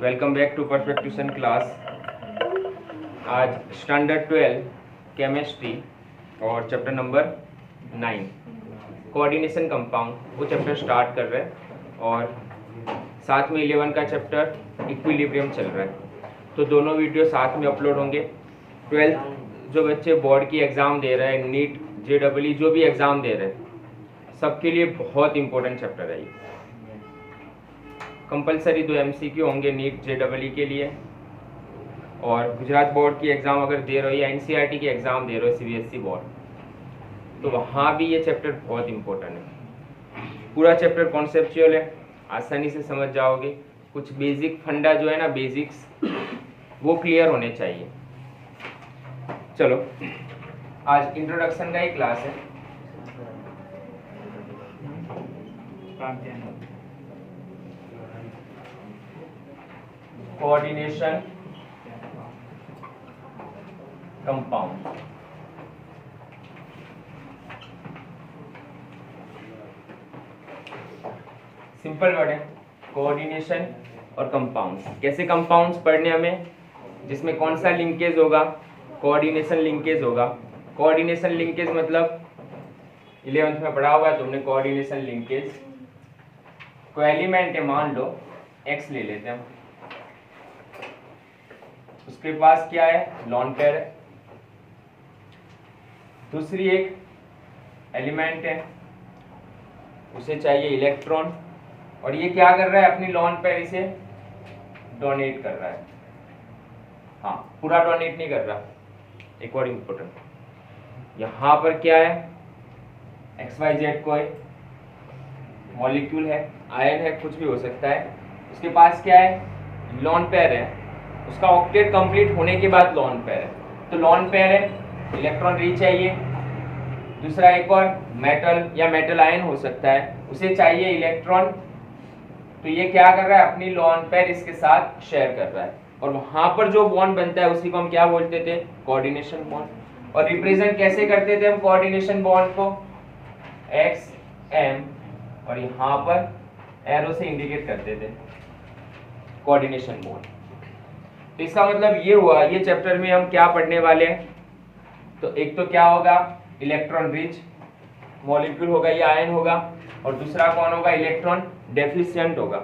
Welcome back to perfect tuition class. आज standard 12 chemistry और chapter number 9 coordination compound वो chapter start कर रहे हैं और साथ में 11 का चैप्टर इक्विलिब्रियम चल रहा है। तो दोनों वीडियो साथ में अपलोड होंगे। 12th जो बच्चे बोर्ड की एग्ज़ाम दे रहे हैं, नीट JEE जो भी एग्ज़ाम दे रहे हैं, सबके लिए बहुत इंपॉर्टेंट चैप्टर है ये। कंपलसरी 2 MCQ होंगे नीट JEE के लिए, और गुजरात बोर्ड की एग्ज़ाम अगर दे रहे हो या NCERT की एग्ज़ाम दे रहे हो CBSE बोर्ड, तो वहाँ भी ये चैप्टर बहुत इंपॉर्टेंट है। पूरा चैप्टर कॉन्सेप्चुअल है, आसानी से समझ जाओगे। कुछ बेसिक फंडा जो है ना, बेसिक्स वो क्लियर होने चाहिए। चलो आज इंट्रोडक्शन का ही क्लास है। Coordination compound. सिंपल वर्ड है कोऑर्डिनेशन और कंपाउंड्स। कैसे कंपाउंड्स पढ़ने हमें, जिसमें कौन सा लिंकेज होगा, कोऑर्डिनेशन लिंकेज होगा। कोऑर्डिनेशन लिंकेज मतलब 11th में पढ़ा हुआ है तुमने। कोऑर्डिनेशन लिंकेज कोई एलिमेंट है, मान लो x ले लेते हैं, उसके पास क्या है, लॉन पेयर है। दूसरी एक एलिमेंट है, उसे चाहिए इलेक्ट्रॉन, और ये क्या कर रहा है, अपनी लॉन पेयर इसे डोनेट कर रहा है। हाँ, पूरा डोनेट नहीं कर रहा। एक और इम्पोर्टेंट, यहाँ पर क्या है, XYZ कोई मॉलिक्यूल है, आयन है, कुछ भी हो सकता है। उसके पास क्या है, लॉन पेयर है। उसका ऑक्टेट कंप्लीट होने के बाद लॉन पेयर है। तो लॉन पेयर है, इलेक्ट्रॉन री चाहिए। दूसरा एक और मेटल या मेटल आयन हो सकता है, उसे चाहिए इलेक्ट्रॉन। तो ये क्या कर रहा है, अपनी लॉन पेयर इसके साथ शेयर कर रहा है, और वहां पर जो बॉन्ड बनता है उसी को हम क्या बोलते थे, कोऑर्डिनेशन बॉन्ड। और रिप्रेजेंट कैसे करते थे हम कोऑर्डिनेशन बॉन्ड को, XM, और यहाँ पर एरो से इंडिकेट करते थे कोऑर्डिनेशन बॉन्ड। तो इसका मतलब ये हुआ, ये चैप्टर में हम क्या पढ़ने वाले हैं। तो एक तो क्या होगा, इलेक्ट्रॉन रिच मॉलिक्यूल होगा, ये आयन होगा। और दूसरा कौन होगा, इलेक्ट्रॉन डेफिशिएंट होगा।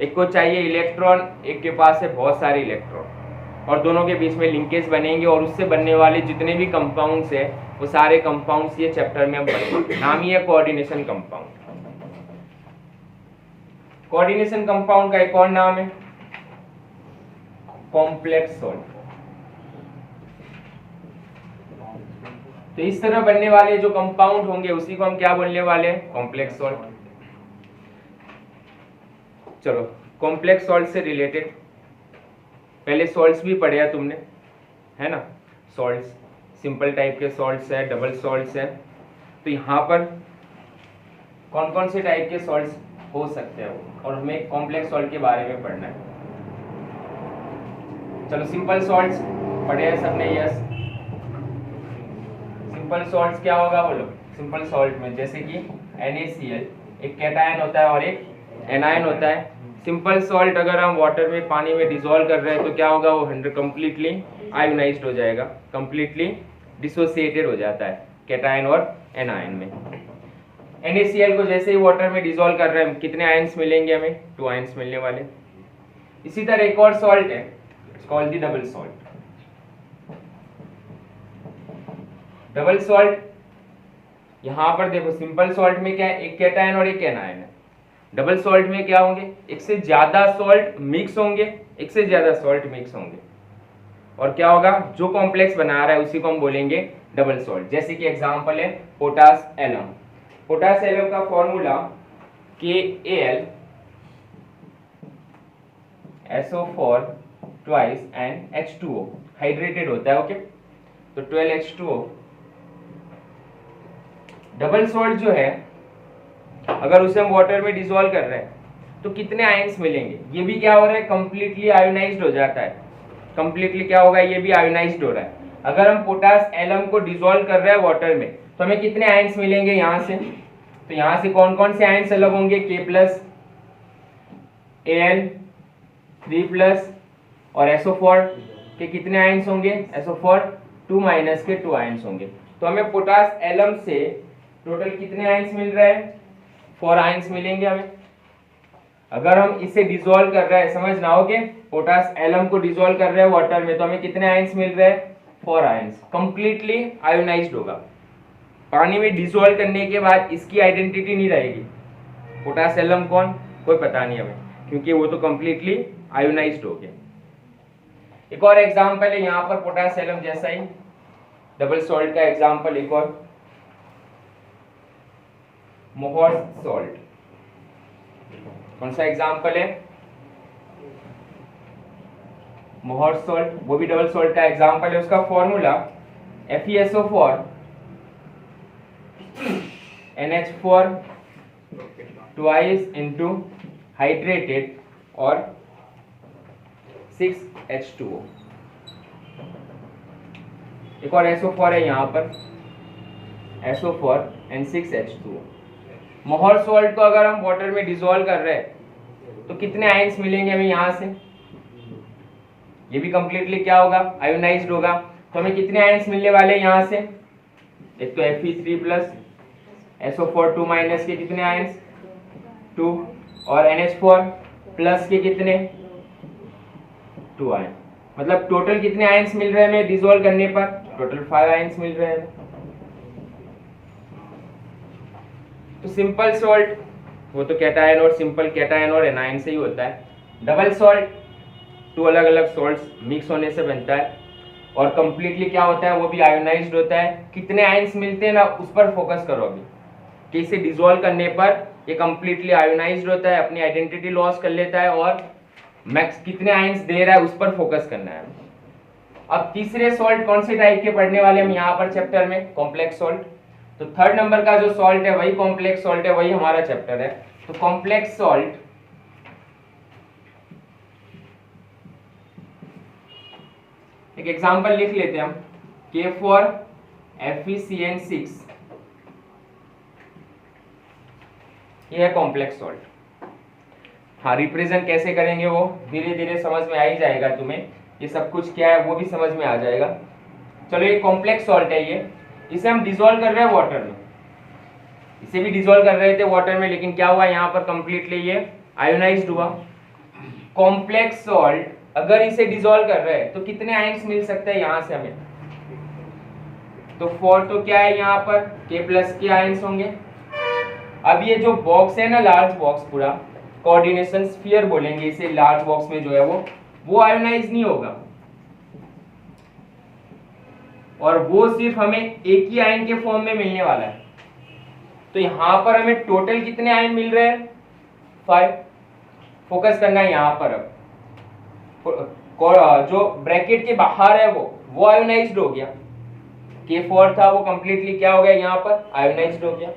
एक को चाहिए इलेक्ट्रॉन, एक के पास है बहुत सारे इलेक्ट्रॉन, और दोनों के बीच में लिंकेज बनेंगे, और उससे बनने वाले जितने भी कंपाउंड्स है वो सारे कंपाउंड्स ये चैप्टर में हम पढ़ेंगे। नाम ही है कोऑर्डिनेशन कंपाउंड। कोऑर्डिनेशन कंपाउंड का एक और नाम है कॉम्प्लेक्स सॉल्ट। तो इस तरह बनने वाले जो कंपाउंड होंगे उसी को हम क्या बोलने वाले हैं, कॉम्प्लेक्स सॉल्ट। चलो कॉम्प्लेक्स सॉल्ट से रिलेटेड पहले सॉल्ट्स भी पढ़े हैं तुमने, है ना। सॉल्ट्स सिंपल टाइप के सॉल्ट्स है, डबल सॉल्ट्स है। तो यहाँ पर कौन कौन से टाइप के सॉल्ट्स हो सकते हैं वो, और हमें कॉम्प्लेक्स सॉल्ट के बारे में पढ़ना है। चलो सिंपल सॉल्ट्स पढ़े हैं सबने, यस। सिंपल सॉल्ट्स क्या होगा बोलो। सिंपल सॉल्ट में जैसे कि NaCl एक कैटायन होता है और एक एनायन होता है। सिंपल सॉल्ट अगर हम वाटर में, पानी में डिसॉल्व कर रहे हैं तो क्या होगा, वो 100 कम्प्लीटली आयोनाइज्ड हो जाएगा, कम्प्लीटली डिसोसिएटेड हो जाता है कैटायन और एनायन में। NaCl को जैसे ही वाटर में डिसॉल्व कर रहे हैं, कितने आयंस मिलेंगे हमें, 2 आयंस मिलने वाले। इसी तरह एक और सॉल्ट है, it's called the double salt. Double salt यहाँ पर देखो, सिंपल सॉल्ट में क्या है, एक कैटायन और एक एनायन है। डबल सॉल्ट में क्या होंगे, एक से ज्यादा सॉल्ट मिक्स होंगे, एक से ज्यादा सॉल्ट मिक्स होंगे, और क्या होगा, जो कॉम्प्लेक्स बना रहा है उसी को हम बोलेंगे डबल सॉल्ट। जैसे कि एग्जांपल है पोटास एलम। पोटास एलम का formula KAl SO4 twice and H2O, hydrated होता है, ओके। तो 12H2O। डबल सॉल्ट जो है, अगर उसे हम वाटर में डिसॉल्व कर रहे हैं तो कितने आयंस मिलेंगे, ये भी क्या हो रहा है, कंप्लीटली आयोनाइज्ड हो जाता है। कंप्लीटली क्या होगा, ये भी आयोनाइज्ड हो रहा है। अगर हम पोटास एलम को डिसॉल्व कर रहे हैं वाटर में तो हमें कितने आयंस मिलेंगे यहाँ से, तो यहाँ से कौन कौन से आयंस अलग होंगे, K+, Al 3+ और SO4 के कितने आयंस होंगे? SO4 2- के 2 आयंस होंगे। तो हमें पोटास एलम से टोटल कितने आयंस मिल रहे हैं? 4 आयंस मिलेंगे हमें। अगर हम इसे डिसॉल्व कर रहे हैं, समझना हो कि पोटास एलम को डिसॉल्व कर रहे हैं वाटर में, तो हमें कितने आयंस मिल रहे हैं? 4 आयंस। कंप्लीटली आयोनाइज्ड होगा। पानी में डिसॉल्व करने के बाद इसकी आइडेंटिटी नहीं रहेगी। पोटास एलम कौन, कोई पता नहीं हमें, क्योंकि वो तो कंप्लीटली आयोनाइज्ड हो गया। एक और एग्जांपल है यहाँ पर पोटास एलम जैसा ही डबल सॉल्ट का एग्जांपल, एक और मोहर्स सॉल्ट। कौन सा एग्जांपल है? मोहर्स सॉल्ट, वो भी डबल सॉल्ट का एग्जांपल है। उसका formula FeSO4 NH4 twice into hydrated और 6H2O। एक और SO4 है यहाँ पर, SO4 and 6H2O। मोहर सॉल्ट को अगर हम वाटर में डिसॉल्व कर रहे हैं तो कितने आयंस मिलेंगे हमें यहाँ से? ये भी कंप्लीटली क्या होगा? आयोनाइज्ड होगा। तो हमें कितने आयंस मिलने वाले हैं यहाँ से? एक तो Fe3+, SO4 2- के कितने आयंस? 2, और NH4+ के कितने? 2 आयंस। मतलब टोटल कितने आयंस मिल रहे हैं हमें डिसॉल्व करने पर? टोटल 5 आयंस मिल रहे हैं। तो सिंपल सॉल्ट वो तो कैटायन और सिंपल कैटायन और एनायन से ही होता है। डबल सॉल्ट 2 अलग अलग सॉल्ट्स मिक्स होने से बनता है और कंप्लीटली क्या होता है? वो भी आयोनाइज्ड होता है। कितने आयंस मिलते हैं ना, उस पर फोकस करो अभी कि इसे डिसॉल्व करने पर ये कंप्लीटली आयोनाइज्ड होता है, अपनी आइडेंटिटी लॉस कर लेता है और मैक्स कितने आयंस दे रहा है उस पर फोकस करना है। अब तीसरे सॉल्ट कौन से टाइप के पढ़ने वाले हम यहाँ पर चैप्टर में? Complex salt. तो थर्ड नंबर का जो सॉल्ट है वही कॉम्प्लेक्स सॉल्ट है, वही हमारा चैप्टर है। तो कॉम्प्लेक्स सॉल्ट एक एग्जांपल लिख लेते हैं हम, K4FeCN6, ये है कॉम्प्लेक्स सॉल्ट। हाँ, रिप्रेजेंट कैसे करेंगे वो धीरे धीरे समझ में आ ही जाएगा तुम्हें। ये सब कुछ क्या है वो भी समझ में आ जाएगा। चलो, ये कॉम्प्लेक्स सॉल्ट है, ये इसे हम डिसॉल्व कर रहे हैं वाटर में। इसे भी डिसॉल्व कर रहे थे वाटर में, लेकिन क्या हुआ यहाँ पर? कंप्लीटली ये आयोनाइज्ड हुआ। कॉम्प्लेक्स सॉल्ट अगर इसे डिसॉल्व कर रहे हैं तो कितने आयंस मिल सकते हैं यहाँ से हमें? तो 4 तो क्या है यहाँ पर? K+ के आयंस होंगे। अब ये जो बॉक्स है ना, लार्ज बॉक्स, पूरा कोऑर्डिनेशन स्फीयर बोलेंगे इसे, लार्ज बॉक्स में जो है वो आयोनाइज नहीं होगा और वो सिर्फ हमें एक ही आयन के फॉर्म में मिलने वाला है। तो यहाँ पर हमें टोटल कितने आयन मिल रहे हैं? 5। फोकस करना है यहाँ पर। अब जो ब्रैकेट के बाहर है वो आयोनाइज्ड हो गया। K4 था वो कंप्लीटली क्या हो गया? यहाँ पर आयोनाइज्ड हो गया।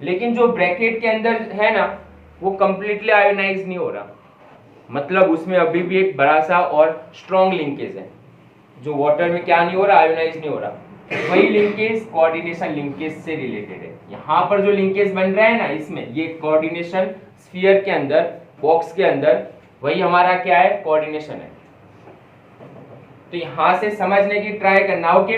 लेकिन जो ब्रैकेट के अंदर है ना, वो कंप्लीटली आयोनाइज नहीं हो रहा। मतलब उसमें अभी भी एक बड़ा सा और स्ट्रॉन्ग लिंकेज है, जो वाटर में क्या नहीं हो रहा? आयोनाइज नहीं हो रहा। वही लिंकेज कोऑर्डिनेशन लिंकेज से रिलेटेड है। यहाँ पर जो लिंकेज बन रहा है ना, इसमें ये कोऑर्डिनेशन स्फीयर के अंदर, बॉक्स के अंदर, वही हमारा क्या है? कोऑर्डिनेशन है। तो यहाँ से समझने की ट्राई करना हो कि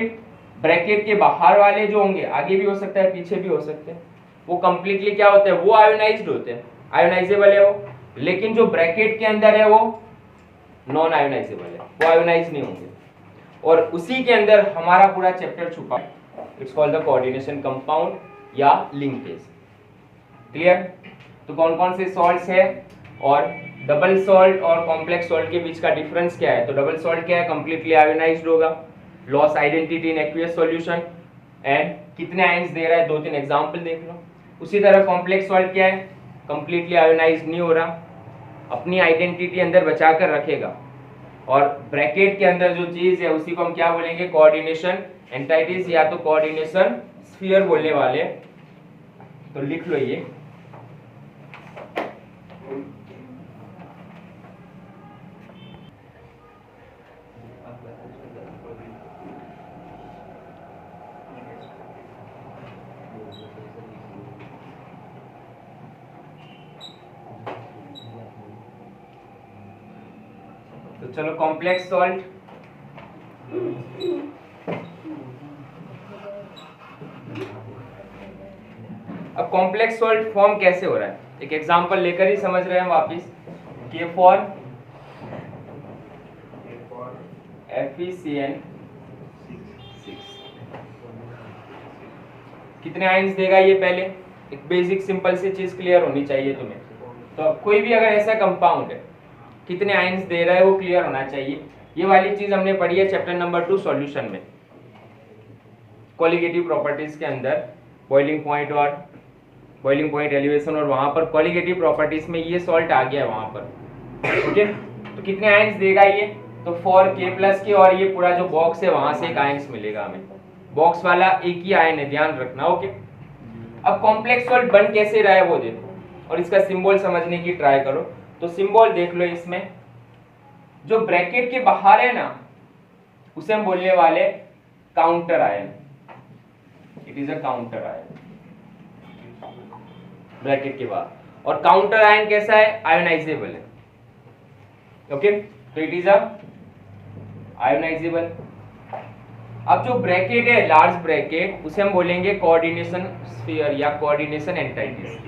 ब्रैकेट के बाहर वाले जो होंगे, आगे भी हो सकता है पीछे भी हो सकते हैं, वो कंप्लीटली क्या होते हैं? वो आयोनाइज्ड होते हैं, आयोनाइजेबल है वो। लेकिन जो ब्रैकेट के अंदर है वो नॉन आयोनाइजेबल है, वो आयोनाइज नहीं होंगे। और उसी के अंदर हमारा पूरा चैप्टर छुपा है। It's called the coordination compound या लिंकेज। क्लियर? तो कौन कौन से सॉल्ट्स है और डबल सॉल्ट और कॉम्प्लेक्स सॉल्ट के बीच का डिफरेंस क्या है? तो डबल सॉल्ट क्या है? कंप्लीटली आयोनाइज्ड होगा, loss identity in aqueous solution, and कितने आयंस दे रहा है? 2-3 एग्जांपल देख लो। उसी तरह कॉम्प्लेक्स सॉल्ट क्या है? कंप्लीटली आयोनाइज्ड नहीं हो रहा, अपनी आइडेंटिटी अंदर बचा कर रखेगा। और ब्रैकेट के अंदर जो चीज है उसी को हम क्या बोलेंगे? कोऑर्डिनेशन एंटाइटीज या तो कोऑर्डिनेशन स्फीयर बोलने वाले। तो लिख लो ये। तो चलो कॉम्प्लेक्स सॉल्ट, अब कॉम्प्लेक्स सॉल्ट फॉर्म कैसे हो रहा है, एक एग्जांपल लेकर ही समझ रहे हैं वापिस। के फॉर FeCN6 कितने आयंस देगा ये, पहले एक बेसिक सिंपल सी चीज क्लियर होनी चाहिए तुम्हें। तो कोई भी अगर ऐसा कंपाउंड है कितने आयंस दे रहा है वो क्लियर होना चाहिए। ये वाली चीज हमने पढ़ी है चैप्टर नंबर 2 सॉल्यूशन में, कॉलिगेटिव प्रॉपर्टीज के अंदर बॉइलिंग पॉइंट और बॉइलिंग पॉइंट एलिवेशन, और वहां पर कॉलिगेटिव प्रॉपर्टीज में ये सॉल्ट आ गया है वहां पर। ओके, तो कितने आयंस देगा ये, तो 4K+K, और ये पूरा जो बॉक्स है वहां से एक आयंस मिलेगा हमें, बॉक्स वाला एक ही आयन है, ध्यान रखना। ओके, अब कॉम्प्लेक्स सॉल्ट बन कैसे रहा है वो देखो, और इसका सिंबल समझने की ट्राई करो। तो सिंबल देख लो, इसमें जो ब्रैकेट के बाहर है ना उसे हम बोलने वाले counter ion, it is a counter ion bracket के बाहर। और काउंटर आयन कैसा है, आयोनाइजेबल है। ओके, तो इट इज अ आयोनाइजेबल। अब जो ब्रैकेट है लार्ज ब्रैकेट, उसे हम बोलेंगे कोऑर्डिनेशन स्फीयर या कोऑर्डिनेशन एंटाइटीज।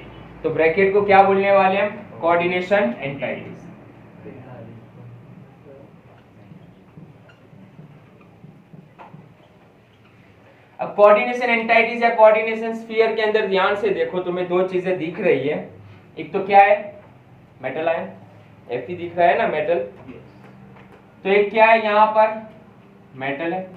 तो ब्रैकेट को क्या बोलने वाले हम, कोऑर्डिनेशन एंटाइटीज। अब कोऑर्डिनेशन एंटाइटीज या कोऑर्डिनेशन स्फीयर के अंदर ध्यान से देखो, तुम्हें दो चीजें दिख रही है। एक तो क्या है, मेटल आयन, Fe दिख रहा है ना, मेटल। तो एक क्या है, यहां पर मेटल है,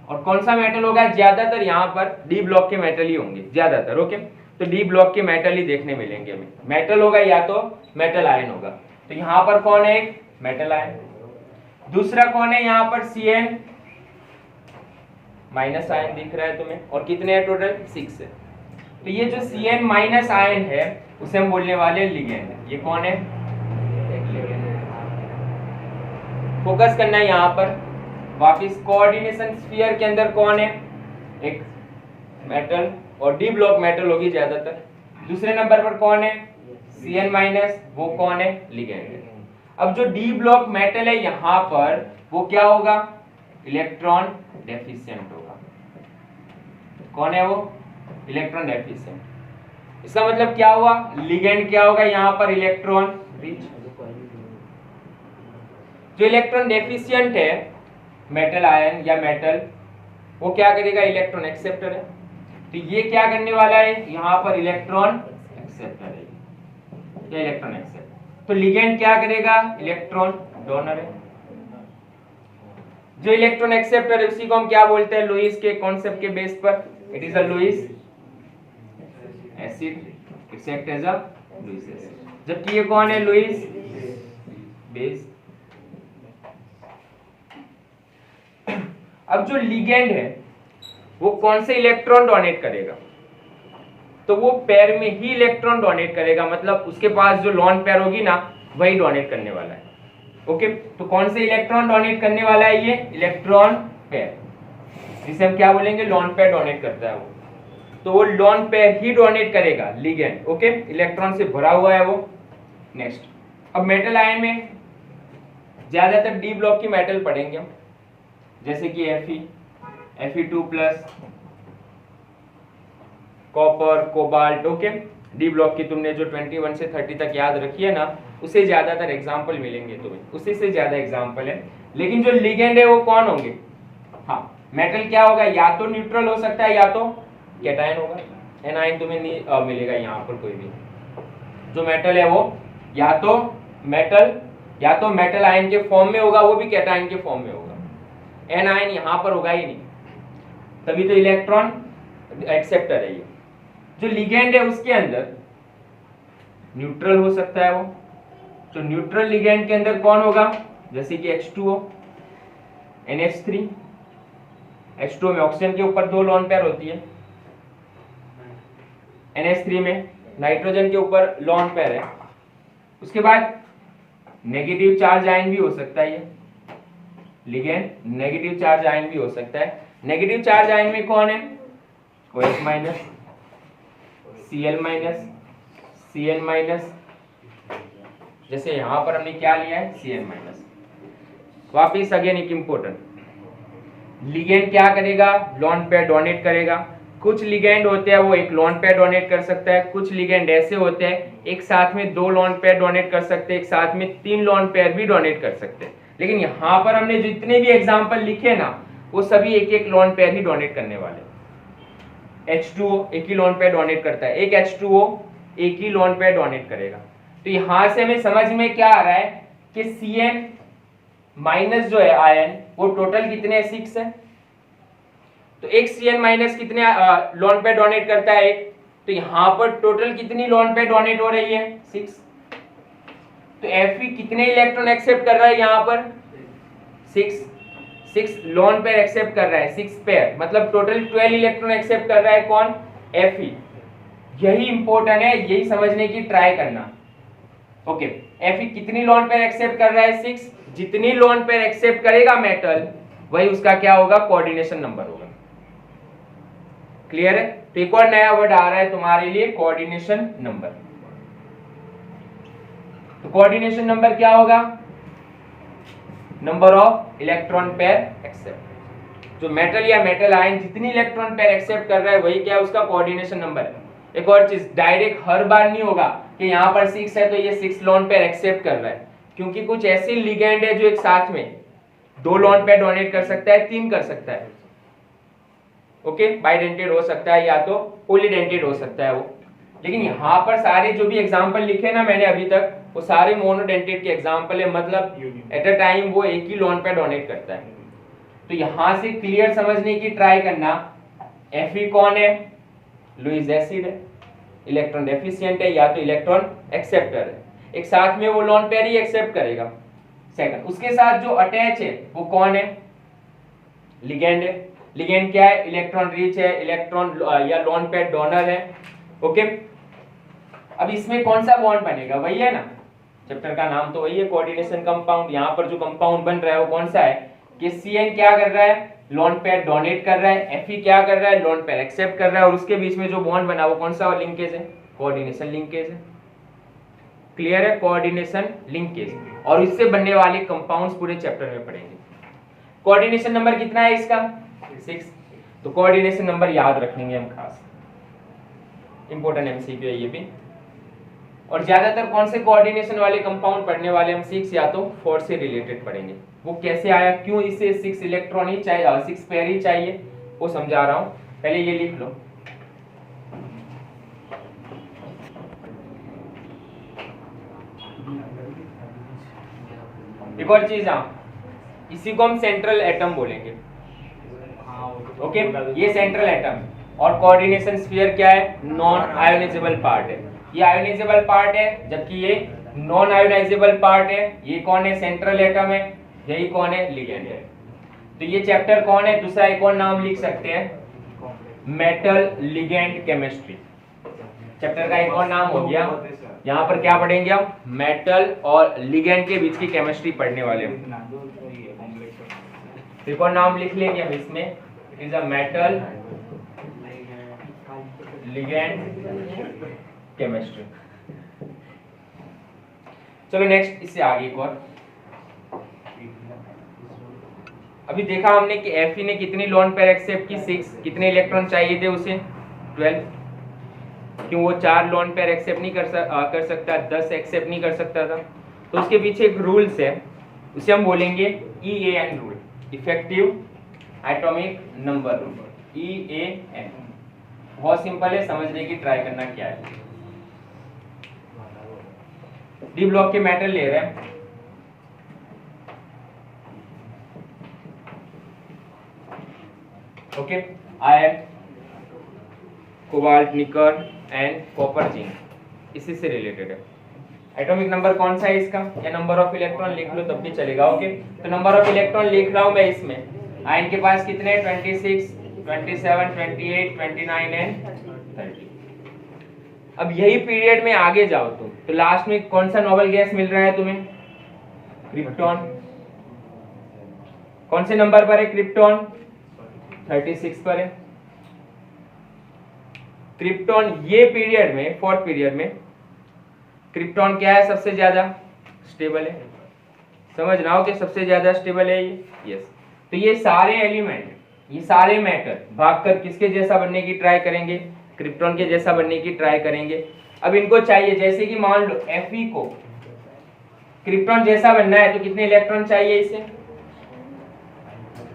और कौन सा मेटल होगा, ज्यादातर यहाँ पर डी ब्लॉक के मेटल ही होंगे ज्यादातर। ओके, तो डी ब्लॉक के मेटल ही देखने मिलेंगे हमें, मेटल होगा या तो मेटल आयन होगा। तो यहाँ पर कौन है, एक मेटल आयन। दूसरा कौन है, यहाँ पर Cn माइनस आयन दिख रहा है तुम्हें, और कितने हैं टोटल, 6 है। तो ये जो Cn माइनस आयन है उसे हम बोलने वाले लिगेंड। ये कौन है, फोकस करना है यहाँ पर वापिस। कोऑर्डिनेशन स्फीयर के अंदर कौन है, एक मेटल, और डी ब्लॉक मेटल होगी ज्यादातर। दूसरे नंबर पर कौन है, Cn माइनस, वो कौन है, लिगेंड है। अब जो डी ब्लॉक मेटल है यहाँ पर वो क्या होगा, इलेक्ट्रॉन डेफिशिएंट होगा। कौन है वो, इलेक्ट्रॉन डेफिशिएंट। इसका मतलब क्या हुआ, लिगेंड क्या होगा यहाँ पर, इलेक्ट्रॉन रिच। जो इलेक्ट्रॉन डेफिशिएंट है मेटल आयन या मेटल, वो क्या करेगा, इलेक्ट्रॉन एक्सेप्टर है। तो ये क्या करने वाला है, यहाँ पर इलेक्ट्रॉन एक्सेप्टर है, ये इलेक्ट्रॉन एक्सेप्टर। तो लिगेंड क्या करेगा, इलेक्ट्रॉन डोनर है। जो इलेक्ट्रॉन एक्सेप्टर है उसी को हम क्या बोलते हैं, लुईस के कॉन्सेप्ट के बेस पर, it is a Lewis acid, it's act as a Lewis acid. जबकि ये कौन है, लुईस बेस। अब जो लिगेंड है वो कौन से इलेक्ट्रॉन डोनेट करेगा, तो वो पेयर में ही इलेक्ट्रॉन डोनेट करेगा, मतलब उसके पास जो लॉन पेयर होगी ना वही डोनेट करने वाला है। ओके, तो कौन से इलेक्ट्रॉन डोनेट करने वाला है, ये इलेक्ट्रॉन पेयर, जिसे हम क्या बोलेंगे, लॉन पेयर डोनेट करता है वो। तो वो लॉन पेयर ही डोनेट करेगा लिगेंड। ओके, इलेक्ट्रॉन से भरा हुआ है वो। नेक्स्ट, अब मेटल आयन में ज्यादातर डी ब्लॉक की मेटल पढ़ेंगे हम, जैसे कि Fe2+, copper, cobalt. Okay, D block की तुमने जो 21 से 30 तक याद रखी है ना, उसे ज्यादातर एग्जाम्पल मिलेंगे तुम्हें, उसी से ज्यादा एग्जाम्पल है। लेकिन जो लिगेंड है वो कौन होंगे, हाँ मेटल क्या होगा, या तो न्यूट्रल हो सकता है या तो कैटायन होगा। एनायन तुम्हें नहीं मिलेगा यहाँ पर कोई भी। जो मेटल है वो या तो मेटल आयन के फॉर्म में होगा, वो भी कैटायन के फॉर्म में होगा। एन आयन यहाँ पर होगा ही नहीं, तभी तो इलेक्ट्रॉन एक्सेप्टर है ये। जो लिगेंड है उसके अंदर न्यूट्रल हो सकता है वो। तो न्यूट्रल लिगेंड के अंदर कौन होगा, जैसे कि H2O, NH3। H2O में ऑक्सीजन के ऊपर 2 लॉन पेयर होती है, NH3 में नाइट्रोजन के ऊपर लॉन पेयर है। उसके बाद नेगेटिव चार्ज आयन भी हो सकता है, ये लिगेंड नेगेटिव चार्ज आयन भी हो सकता है। नेगेटिव चार्ज आयन में कौन है, OH minus, Cl minus, Cn minus, जैसे यहाँ पर हमने क्या लिया है Cn-। वापिस अगेन एक इम्पोर्टेंट, लिगेंड क्या करेगा, लॉन पेयर डोनेट करेगा। कुछ लिगेंड होते हैं वो एक लॉन पेयर डोनेट कर सकता है, कुछ लिगेंड ऐसे होते हैं एक साथ में 2 लॉन पेयर डोनेट कर सकते हैं, एक साथ में 3 लॉन पेयर भी डोनेट कर सकते हैं। लेकिन यहाँ पर हमने जितने भी एग्जाम्पल लिखे ना वो सभी एक एक लॉन पेयर ही डोनेट करने वाले। H2O एक ही लॉन पेयर डोनेट करता है, एक H2O एक ही लॉन पेयर डोनेट करेगा। तो यहां से हमें समझ में क्या आ रहा है कि Cn माइनस जो है आयन वो टोटल कितने 6 है। तो एक Cn माइनस कितने लॉन पेयर डोनेट करता है एक, तो यहां पर टोटल कितनी लॉन पेयर डोनेट हो रही है 6। तो Fe कितने इलेक्ट्रॉन एक्सेप्ट कर रहा है यहाँ पर 6 लॉन पेयर एक्सेप्ट कर रहा है 6 पेयर, मतलब टोटल 12 इलेक्ट्रॉन एक्सेप्ट कर रहा है कौन Fe। यही इंपॉर्टेंट है, यही समझने की ट्राई करना। ओके Fe कितनी लॉन पेयर एक्सेप्ट कर रहा है 6, जितनी लॉन पेयर एक्सेप्ट करेगा मेटल वही उसका क्या होगा कोऑर्डिनेशन नंबर होगा। क्लियर है। तो एक और नया वर्ड आ रहा है तुम्हारे लिए कोऑर्डिनेशन नंबर। तो कोऑर्डिनेशन नंबर क्या होगा, number of electron pair accept. जो मेटल या मेटल आयन जितनी इलेक्ट्रॉन पेयर एक्सेप्ट कर रहा है वही क्या है उसका कोऑर्डिनेशन नंबर है। एक और चीज, डायरेक्ट हर बार नहीं होगा कि यहाँ पर 6 है तो ये 6 लॉन पेयर एक्सेप्ट कर रहा है, क्योंकि कुछ ऐसे लिगेंड है जो एक साथ में 2 लॉन पेयर डोनेट कर सकता है, 3 कर सकता है। ओके बाइडेंटेड हो सकता है या तो पॉलीडेंटेड हो सकता है वो। लेकिन यहाँ पर सारे जो भी एग्जांपल लिखे ना मैंने अभी तक वो सारे मोनोडेंटेड के एग्जांपल है, मतलब एट अ टाइम वो एक ही लॉन पेयर डोनेट करता है। तो यहाँ से क्लियर समझने की ट्राई करना, Fe कौन है, लुईस एसिड है, इलेक्ट्रॉन डेफिशिएंट है या तो इलेक्ट्रॉन एक्सेप्टर है, एक साथ में वो लॉन पेयर ही एक्सेप्ट करेगा। सेकंड, उसके साथ जो अटैच है वो कौन है, लिगेंड है। लिगेंड क्या है, इलेक्ट्रॉन रिच है, इलेक्ट्रॉन या लॉन पेयर डोनर है। ओके अब इसमें कौन सा बॉन्ड बनेगा, वही है ना, चैप्टर का नाम तो वही है कोऑर्डिनेशन कंपाउंड। यहाँ पर जो कंपाउंड बन रहा है वो कौन सा है कि Cn क्या कर रहा है, लॉन पेयर डोनेट कर रहा है, Fe क्या कर रहा है, लॉन पेयर एक्सेप्ट कर रहा है, और उसके बीच में जो बॉन्ड बना वो कौन सा लिंकेज है, कोऑर्डिनेशन लिंकेज है। क्लियर है, कोऑर्डिनेशन लिंकेज। और इससे बनने वाले कंपाउंड्स पूरे चैप्टर में पढ़ेंगे। कोऑर्डिनेशन नंबर कितना है इसका 6। तो कोऑर्डिनेशन नंबर याद रखेंगे हम, खास इंपॉर्टेंट एमसीक्यू है ये भी। और ज्यादातर कौन से कोऑर्डिनेशन वाले कंपाउंड पढ़ने वाले हम 6 या तो 4 से रिलेटेड पढ़ेंगे। वो कैसे आया, क्यों इसे 6 इलेक्ट्रॉन ही चाहिए, 6 पेयर ही चाहिए, वो समझा रहा हूं। पहले ये लिख लो, एक और चीज, इसी को हम सेंट्रल एटम बोलेंगे। ओके ये सेंट्रल एटम और कोऑर्डिनेशन स्फीयर क्या है, नॉन आयोनाइजेबल पार्ट है। ये आयोनाइजेबल पार्ट है जबकि ये नॉन आयोनाइजेबल पार्ट है। ये कौन है, सेंट्रल एटम है, यही कौन है, लिगेंड है। तो ये चैप्टर कौन है, दूसरा एक और नाम लिख सकते हैं, मेटल लिगेंड केमिस्ट्री। चैप्टर का एक और नाम हो गया। यहाँ पर क्या पढ़ेंगे हम, मेटल और लिगेंड के बीच की केमिस्ट्री पढ़ने वाले हैं। एक और नाम लिख लेंगे हम इसमें, it is a metal ligand chemistry. चलो नेक्स्ट, इससे आगे एक और। अभी देखा हमने कि Fe ने कितनी लॉन पेयर एक्सेप्ट की 6, कितने इलेक्ट्रॉन चाहिए थे उसे 12। क्यों वो 4 लॉन पेयर एक्सेप्ट नहीं कर सकता, 10 एक्सेप्ट नहीं कर सकता था। तो उसके पीछे एक रूल्स है, उसे हम बोलेंगे EAN rule, effective atomic number rule, EAN। बहुत सिंपल है, समझने की ट्राई करना क्या है। डी ब्लॉक के मेटल ले रहे हैं, ओके, आयरन, कोबाल्ट, निकल एंड कॉपर, जिंक, इसी से रिलेटेड है। एटॉमिक नंबर कौन सा है इसका, या नंबर ऑफ इलेक्ट्रॉन लिख लो तब भी चलेगा। ओके तो नंबर ऑफ इलेक्ट्रॉन लिख रहा हूं मैं इसमें। आयरन के पास कितने, 26, 27, 28, 29 एंड 30। अब यही पीरियड में आगे जाओ तुम, तो लास्ट में कौन सा नोबेल गैस मिल रहा है तुम्हें, क्रिप्टॉन। कौन से नंबर पर है क्रिप्टॉन, 36 पर है। क्रिप्टॉन ये पीरियड में, फोर्थ पीरियड में क्रिप्टॉन क्या है सबसे ज्यादा, स्टेबल है। समझ रहा हो कि सबसे ज्यादा स्टेबल है ये, यस। तो ये सारे एलिमेंट, ये सारे मैटर भागकर किसके जैसा बनने की ट्राई करेंगे, क्रिप्टॉन के जैसा बनने की ट्राई करेंगे। अब इनको चाहिए, जैसे कि मान लो Fe को क्रिप्टॉन जैसा बनना है तो कितने इलेक्ट्रॉन चाहिए इसे,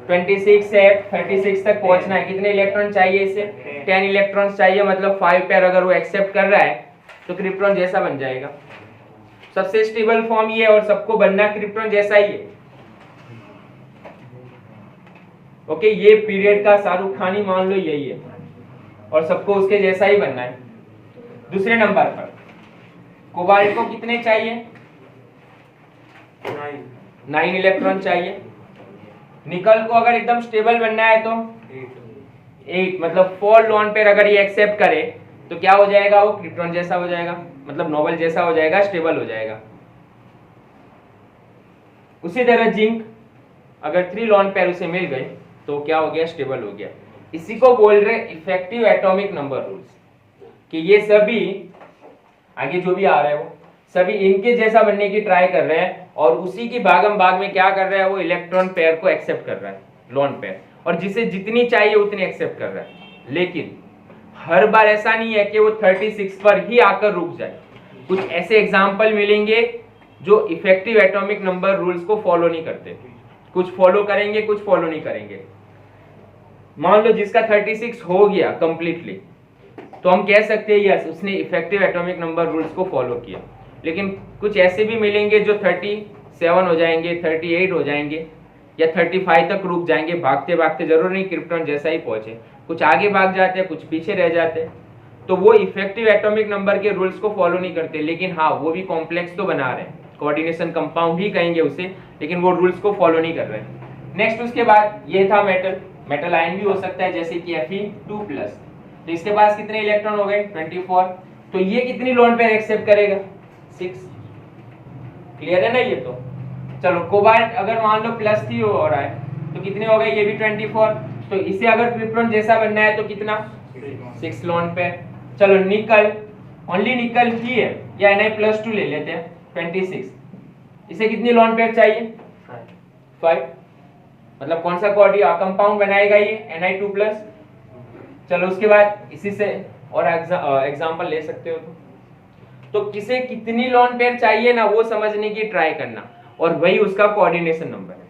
26 से 36 तक पहुंचना है, कितने इलेक्ट्रॉन चाहिए इसे, 10 इलेक्ट्रॉन्स चाहिए। मतलब 5 पेयर अगर वो एक्सेप्ट कर रहा है तो क्रिप्टॉन जैसा बन जाएगा। सबसे स्टेबल फॉर्म ये है और सबको बनना क्रिप्टॉन जैसा ही है। ओके, ये पीरियड का शाहरुख खानी मान लो यही है और सबको उसके जैसा ही बनना है। दूसरे नंबर पर कोबाल्ट को कितने चाहिए, 9 इलेक्ट्रॉन चाहिए। निकल को अगर एकदम स्टेबल बनना है तो 8, मतलब 4 लोन पेयर अगर ये एक्सेप्ट करे तो क्या हो जाएगा, वो क्रिप्टॉन जैसा हो जाएगा, मतलब नोबल जैसा हो जाएगा, स्टेबल हो जाएगा। उसी तरह जिंक अगर 3 लोन पेयर उसे मिल गए तो क्या हो गया, स्टेबल हो गया। इसी को बोल रहे इफेक्टिव एटॉमिक नंबर रूल्स, कि ये सभी आगे जो भी आ रहा है वो सभी इनके जैसा बनने की ट्राई कर रहे हैं और उसी की भागम भाग में क्या कर रहा है, वो इलेक्ट्रॉन पेयर को एक्सेप्ट कर रहा है, लोन पेयर, और जिसे जितनी चाहिए उतनी एक्सेप्ट कर रहा है। लेकिन हर बार ऐसा नहीं है कि वो 36 पर ही आकर रुक जाए। कुछ ऐसे एग्जाम्पल मिलेंगे जो इफेक्टिव एटॉमिक नंबर रूल्स को फॉलो नहीं करते, कुछ फॉलो करेंगे कुछ फॉलो नहीं करेंगे। मान लो जिसका 36 हो गया कंप्लीटली तो हम कह सकते हैं यस उसने इफेक्टिव एटॉमिक नंबर रूल्स को फॉलो किया। लेकिन कुछ ऐसे भी मिलेंगे जो 37 हो जाएंगे, 38 हो जाएंगे या 35 तक रुक जाएंगे, भागते भागते, जरूर नहीं क्रिप्टॉन जैसा ही पहुंचे, कुछ आगे भाग जाते हैं कुछ पीछे रह जाते हैं। तो वो इफेक्टिव एटॉमिक नंबर के रूल्स को फॉलो नहीं करते, लेकिन हाँ वो भी कॉम्प्लेक्स तो बना रहे हैं, कोऑर्डिनेशन कंपाउंड ही कहेंगे उसे, लेकिन वो रूल्स को फॉलो नहीं कर रहे हैं। नेक्स्ट उसके बाद ये था मेटल, मेटल आयन भी हो सकता है जैसे कि Fe2+, तो इसके पास कितने इलेक्ट्रॉन हो गए, 24। तो ये कितनी लोन पेयर एक्सेप्ट करेगा, 6। क्लियर है ना ये। तो चलो कोबाल्ट अगर मान लो +3 हो रहा है तो कितने हो गए, ये भी 24। तो इसे अगर क्रिप्टॉन जैसा बनना है तो कितना, 6 लोन पेयर। चलो निकल, ओनली निकल ही है या Na+2 ले लेते हैं, 26, इसे कितनी लोन पेयर चाहिए, 5। मतलब कौन सा कंपाउंड बनाएगा ये, Ni2+। चलो उसके बाद इसी से और एग्जांपल ले सकते हो तो किसे कितनी लोन पेयर चाहिए ना वो समझने की ट्राई करना, और वही उसका कोऑर्डिनेशन नंबर है।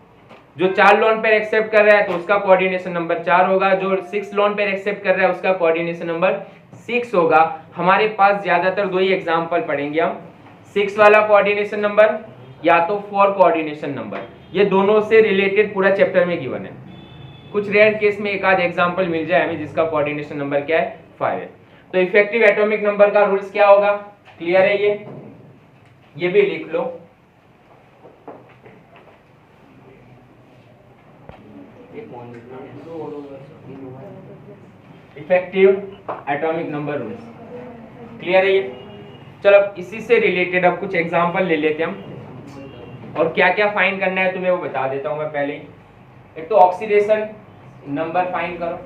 जो 4 लोन पेयर एक्सेप्ट कर रहा है तो उसका कोऑर्डिनेशन नंबर 4 होगा, जो 6 लोन पेयर एक्सेप्ट कर रहा है उसका कोऑर्डिनेशन नंबर 6 होगा। हमारे पास ज्यादातर 2 ही एग्जांपल पढ़ेंगे हम, 6 वाला कोऑर्डिनेशन नंबर या तो 4 कोऑर्डिनेशन नंबर, ये दोनों से रिलेटेड पूरा चैप्टर में गिवन है। कुछ रेयर केस में एक आध एग्जांपल मिल जाए हमें जिसका कोऑर्डिनेशन नंबर क्या है, 5 है। तो इफेक्टिव एटॉमिक नंबर का रूल्स क्या होगा, क्लियर है ये भी लिख लो। Effective atomic number rules, clear है ये। चलो इसी से रिलेटेड अब कुछ एग्जांपल ले लेते हैं हम, और क्या क्या फाइंड करना है तुम्हें वो बता देता हूं मैं पहले ही। एक तो ऑक्सीडेशन नंबर फाइंड करो,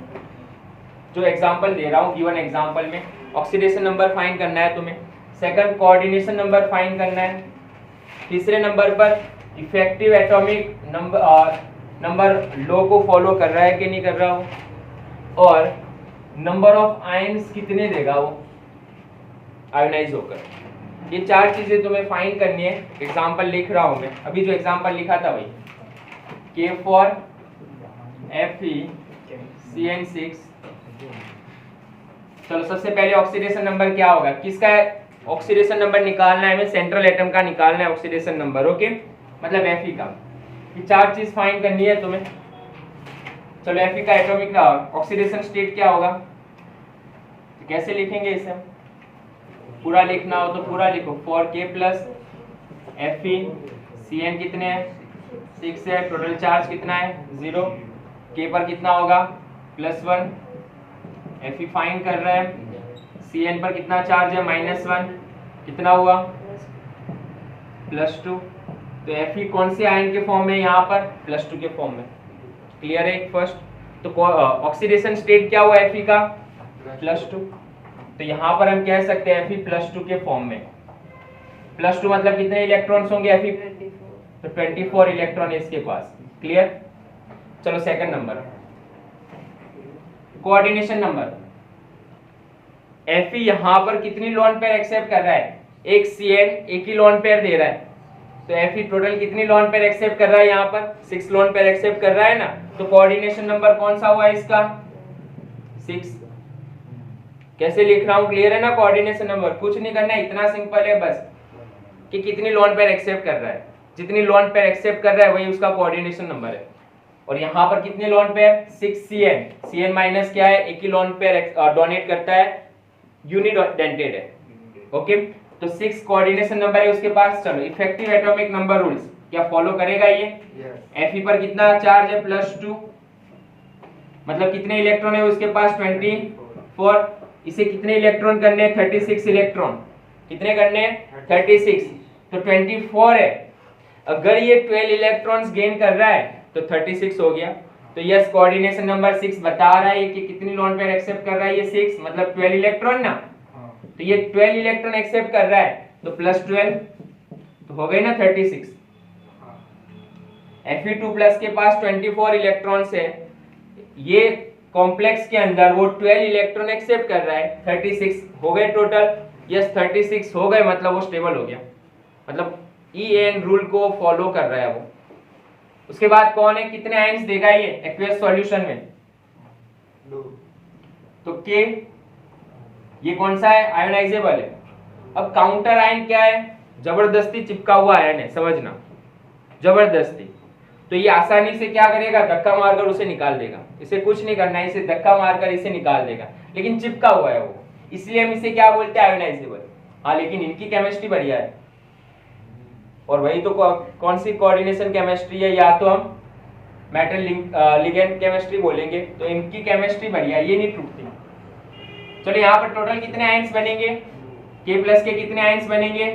जो एग्जांपल दे रहा हूं गिवन एग्जांपल में ऑक्सीडेशन नंबर फाइंड करना है तुम्हें। सेकंड कोऑर्डिनेशन नंबर फाइंड करना है। तीसरे नंबर पर इफेक्टिव एटॉमिक नंबर लॉ को फॉलो कर रहा है कि नहीं कर रहा हो, और नंबर ऑफ आयंस कितने देगा वो आयोनाइज होकर। ये 4 चीजें तुम्हें फाइंड करनी है। एग्जांपल लिख रहा हूं मैं, अभी जो एग्जांपल लिखा था वही, K for FeCN6। चलो सबसे पहले ऑक्सीडेशन नंबर क्या होगा, किसका ऑक्सीडेशन नंबर निकालना है हमें, सेंट्रल एटम का निकालना है ऑक्सीडेशन नंबर, ओके, मतलब Fe का। ये 4 चीज फाइंड करनी है तुम्हें। चलो Fe का एटॉमिक ऑक्सीडेशन स्टेट क्या होगा, तो कैसे लिखेंगे इसे, पूरा लिखना हो तो पूरा लिखो, 4K+ FeCN कितने हैं, 6 है, टोटल चार्ज कितना है 0, K पर कितना होगा +1, Fe फाइंड कर रहा है, Cn पर कितना चार्ज है -1, कितना हुआ +2। तो Fe कौन से आयन के फॉर्म में, यहाँ पर +2 के फॉर्म में, क्लियर है फर्स्ट। तो ऑक्सीडेशन स्टेट क्या हुआ Fe का +2, तो यहाँ पर हम कह सकते हैं Fe +2 के फॉर्म में। +2 मतलब कितने इलेक्ट्रॉन्स होंगे Fe? तो 24 इलेक्ट्रॉन है इसके पास। क्लियर? चलो second number, coordination number. Fe यहां पर कितनी लोन पेयर एक्सेप्ट कर रहा है? एक Cl एक ही लोन पेयर दे रहा है, तो Fe टोटल कितनी लोन पेयर एक्सेप्ट कर रहा है? यहाँ पर 6 लोन पेयर एक्सेप्ट कर रहा है ना, तो कोऑर्डिनेशन नंबर कौन सा हुआ इसका? 6। कैसे लिख रहा हूं, क्लियर है ना? कोऑर्डिनेशन नंबर कुछ नहीं करना है, इतना सिंपल है बस कि कितनी लोन पेयर एक्सेप्ट कर रहा है, जितनी लोन पेयर एक्सेप्ट कर रहा है वही उसका कोऑर्डिनेशन नंबर है। और यहाँ पर कितने लोन पेयर? 6 Cn माइनस क्या है? एक ही लोन पेयर डोनेट करता है, यूनिडेंटेड है। ओके, तो 6 कोऑर्डिनेशन नंबर है उसके पास। चलो इफेक्टिव एटॉमिक नंबर रूल्स क्या फॉलो करेगा ये? Fe पर कितना चार्ज है? +2, मतलब कितने इलेक्ट्रॉन है उसके पास? 24। इसे कितने इलेक्ट्रॉन करने हैं? 36 इलेक्ट्रॉन। कितने करने हैं? 36। तो 24 है, अगर ये 12 इलेक्ट्रॉन्स गेन कर रहा है तो 36 हो गया। तो यस, कोऑर्डिनेशन नंबर 6 बता रहा है कि कितनी लोन पेयर एक्सेप्ट कर रहा है? ये 6 मतलब 12 इलेक्ट्रॉन ना, तो ये 12 इलेक्ट्रॉन एक्सेप्ट कर रहा है, तो +12 तो हो गई ना 36। Fe2+ के पास 24 इलेक्ट्रॉन्स है, ये कॉम्प्लेक्स के अंदर वो 12 इलेक्ट्रॉन एक्सेप्ट कर रहा है, 36 हो गए टोटल। यस 36 हो गए, मतलब वो स्टेबल हो गया, मतलब EN रूल को फॉलो कर रहा है वो। उसके बाद कौन है, कितने आयंस देगा ये एक्वेस सॉल्यूशन में? 2। तो K ये कौन सा है? आयोनाइजेबल है। अब काउंटर आयन क्या है? जबरदस्ती चिपका हुआ आयन है, समझना, जबरदस्ती। तो ये आसानी से क्या करेगा? धक्का मारकर उसे निकाल देगा, इसे कुछ नहीं करना है, इसे धक्का मारकर इसे निकाल देगा, लेकिन चिपका हुआ है वो, इसलिए हम इसे क्या बोलते हैं? आयोनाइजेबल। हाँ, लेकिन इनकी केमिस्ट्री बढ़िया है, और वही तो कौन सी कोऑर्डिनेशन केमिस्ट्री है, या तो हम मेटल लिगेंड केमिस्ट्री बोलेंगे, तो इनकी केमिस्ट्री बढ़िया है, ये नहीं टूटती। चलो यहाँ पर टोटल कितने आयंस बनेंगे? K+ के कितने आयंस बनेंगे?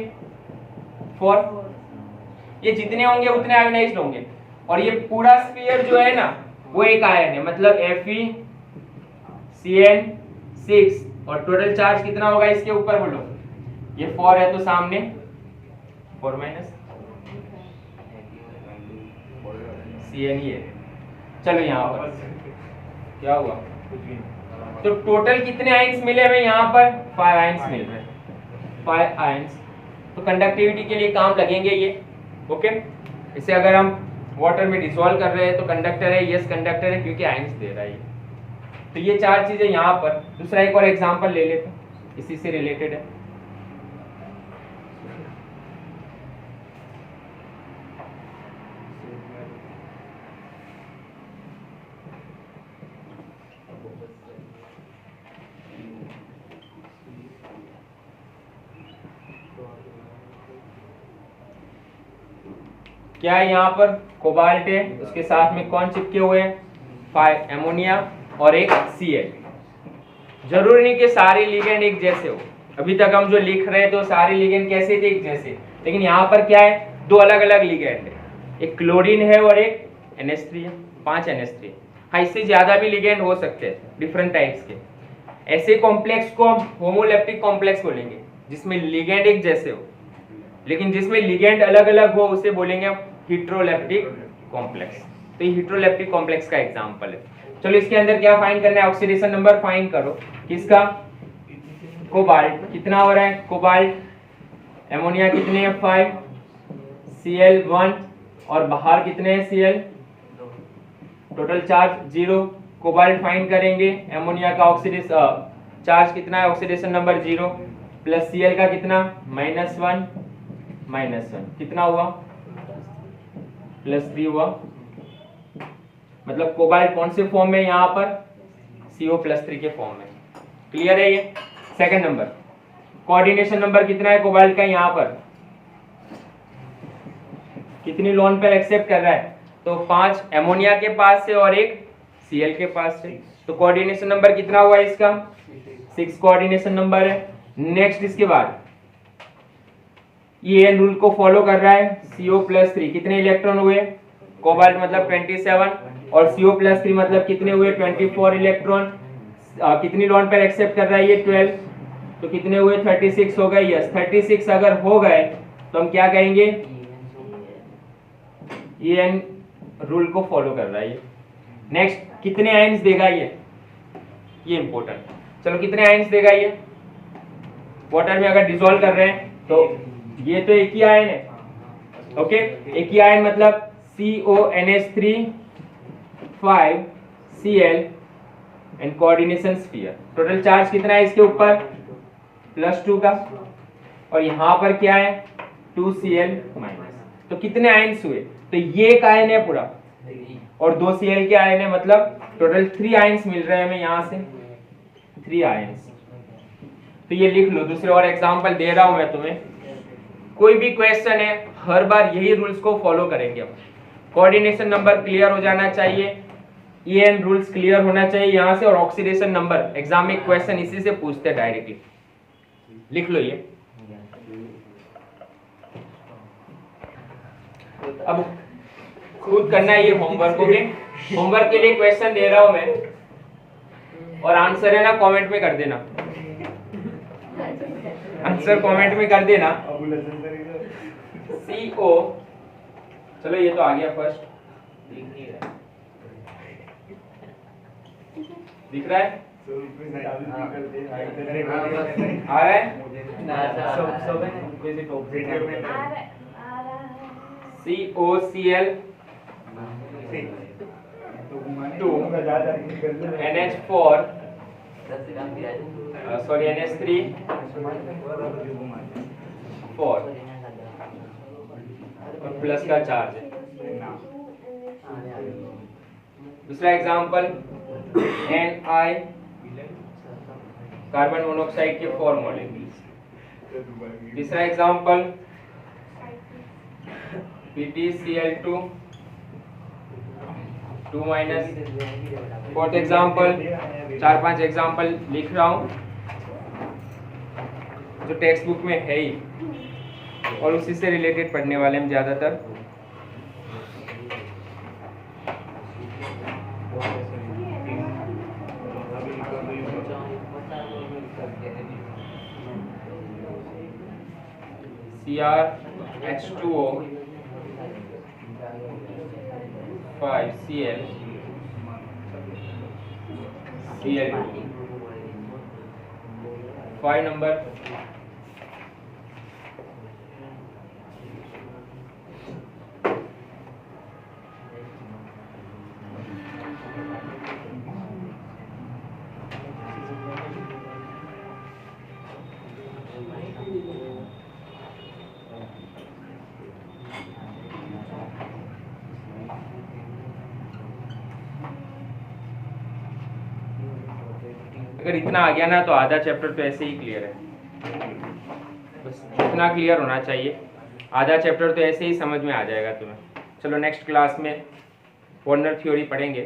4। ये जितने होंगे उतने आयोनाइज्ड होंगे, और ये पूरा स्फीयर जो है ना वो एक आयन है, मतलब FeCN6, और टोटल चार्ज कितना होगा इसके ऊपर बोलो? ये 4 है तो सामने 4 माइनस Cn ही है। चलो यहाँ पर क्या हुआ? तो टोटल कितने आयंस मिले हमें यहाँ पर? 5 आयंस मिल रहे हैं, 5 आयंस। तो कंडक्टिविटी के लिए काम लगेंगे ये। ओके, इसे अगर हम वाटर में डिसॉल्व कर रहे हैं तो कंडक्टर है, यस कंडक्टर है, क्योंकि आयंस दे रहा है ये। तो ये 4 चीजें यहाँ पर। दूसरा एक और एग्जांपल ले लेते हैं, इसी से रिलेटेड है। क्या है यहाँ पर? कोबाल्ट है, उसके साथ में कौन चिपके हुए हैं? 5 एमोनिया और एक Cl। जरूरी नहीं कि सारे लिगेंड एक जैसे हो, अभी तक हम जो लिख रहे थे सारे लिगेंड कैसे थे? एक जैसे, लेकिन यहाँ पर क्या है? 2 अलग अलग लिगेंड है, एक क्लोरीन है और एक NH3 है, 5 NH3। हाँ, इससे ज्यादा भी लिगेंड हो सकते हैं डिफरेंट टाइप्स के। ऐसे कॉम्प्लेक्स को हम होमोलेप्टिक कॉम्प्लेक्स बोलेंगे, जिसमें लिगेंड एक जैसे हो, लेकिन जिसमें लिगेंड अलग अलग हो उसे बोलेंगे हम हेटेरोलेप्टिक कॉम्प्लेक्स। तो ये हेटेरोलेप्टिक कॉम्प्लेक्स का एग्जांपल है। चलो इसके अंदर क्या फाइंड करना है? ऑक्सीडेशन नंबर फाइंड करो। किसका? कोबाल्ट। कितना हो रहा है कोबाल्ट? एमोनिया कितने हैं? 5, Cl1, और बाहर कितने हैं Cl? Total charge 0। Cobalt find करेंगे, एमोनिया का ऑक्सीडेशन चार्ज कितना है? ऑक्सीडेशन नंबर 0, प्लस Cl का कितना? -1, कितना हुआ? +3 हुआ। मतलब कोबाल्ट कौन से फॉर्म में? यहाँ पर CO+3 के फॉर्म में। क्लियर है ये? सेकंड नंबर, कोऑर्डिनेशन नंबर कितना है कोबाल्ट का? यहाँ पर कितनी लोन पेयर एक्सेप्ट कर रहा है? तो 5 एमोनिया के पास से और एक Cl के पास से। तो कोऑर्डिनेशन नंबर कितना हुआ इसका? 6 कोऑर्डिनेशन नंबर है। नेक्स्ट इसके बाद ये रूल को फॉलो कर रहा है। CO+3 कितने इलेक्ट्रॉन हुए? कोबाल्ट मतलब 27, और CO+3 मतलब कितने हुए? 24 इलेक्ट्रॉन। कितनी लोन पेयर एक्सेप्ट कर रहा है ये? 12, तो कितने हुए? 36 हो गए। यस 36 अगर हो गए तो हम क्या कहेंगे, EN रूल को फॉलो कर रहा है ये। नेक्स्ट कितने आयंस देगा ये इंपॉर्टेंट। चलो कितने आयंस देगा ये, वाटर में अगर डिसॉल्व कर रहे हैं तो ये तो एक ही आयन है, ओके, एक ही आयन मतलब CONH3 5Cl and coordination sphere. Total charge कितना है इसके ऊपर, +2 का, और यहाँ पर क्या है 2Cl माइनस। तो कितने आयन्स हुए, तो ये एक आयन है पूरा और 2Cl के आयन है, मतलब टोटल 3 आयन्स मिल रहे हैं हमें यहाँ से, 3 आयन्स। तो ये लिख लो। दूसरे और एग्जांपल दे रहा हूं मैं तुम्हें, कोई भी क्वेश्चन है हर बार यही रूल्स को फॉलो करेंगे हम। कोऑर्डिनेशन नंबर क्लियर हो जाना चाहिए, EN रूल्स क्लियर होना चाहिए यहाँ से, और ऑक्सीडेशन नंबर एग्जाम में क्वेश्चन इसी से पूछते हैं डायरेक्टली। लिख लो ये। अब खुद करना है ये होमवर्क, ओके। होमवर्क के लिए क्वेश्चन दे रहा हूं मैं, और आंसर है ना कमेंट में कर देना, आंसर कमेंट में कर देना। CO, चलो ये तो आ गया फर्स्ट, दिख रहा है, आ रहा है, COCl 2 NH4 सॉरी NH3 4 और प्लस का चार्ज है। दूसरा एग्जांपल Ni कार्बन मोनोऑक्साइड के 4 मॉलिक्यूल्स। तीसरा example PtCl2 2 minus. Fourth example, 4-5 example लिख रहा हूं जो टेक्स्ट बुक में है ही, और उसी से रिलेटेड पढ़ने वाले हम ज्यादातर। CrH2O 5Cl Cl2 5 number. अगर इतना आ गया ना तो आधा चैप्टर तो ऐसे ही क्लियर है, बस इतना क्लियर होना चाहिए, आधा चैप्टर तो ऐसे ही समझ में आ जाएगा तुम्हें। चलो नेक्स्ट क्लास में वॉर्नर थ्योरी पढ़ेंगे।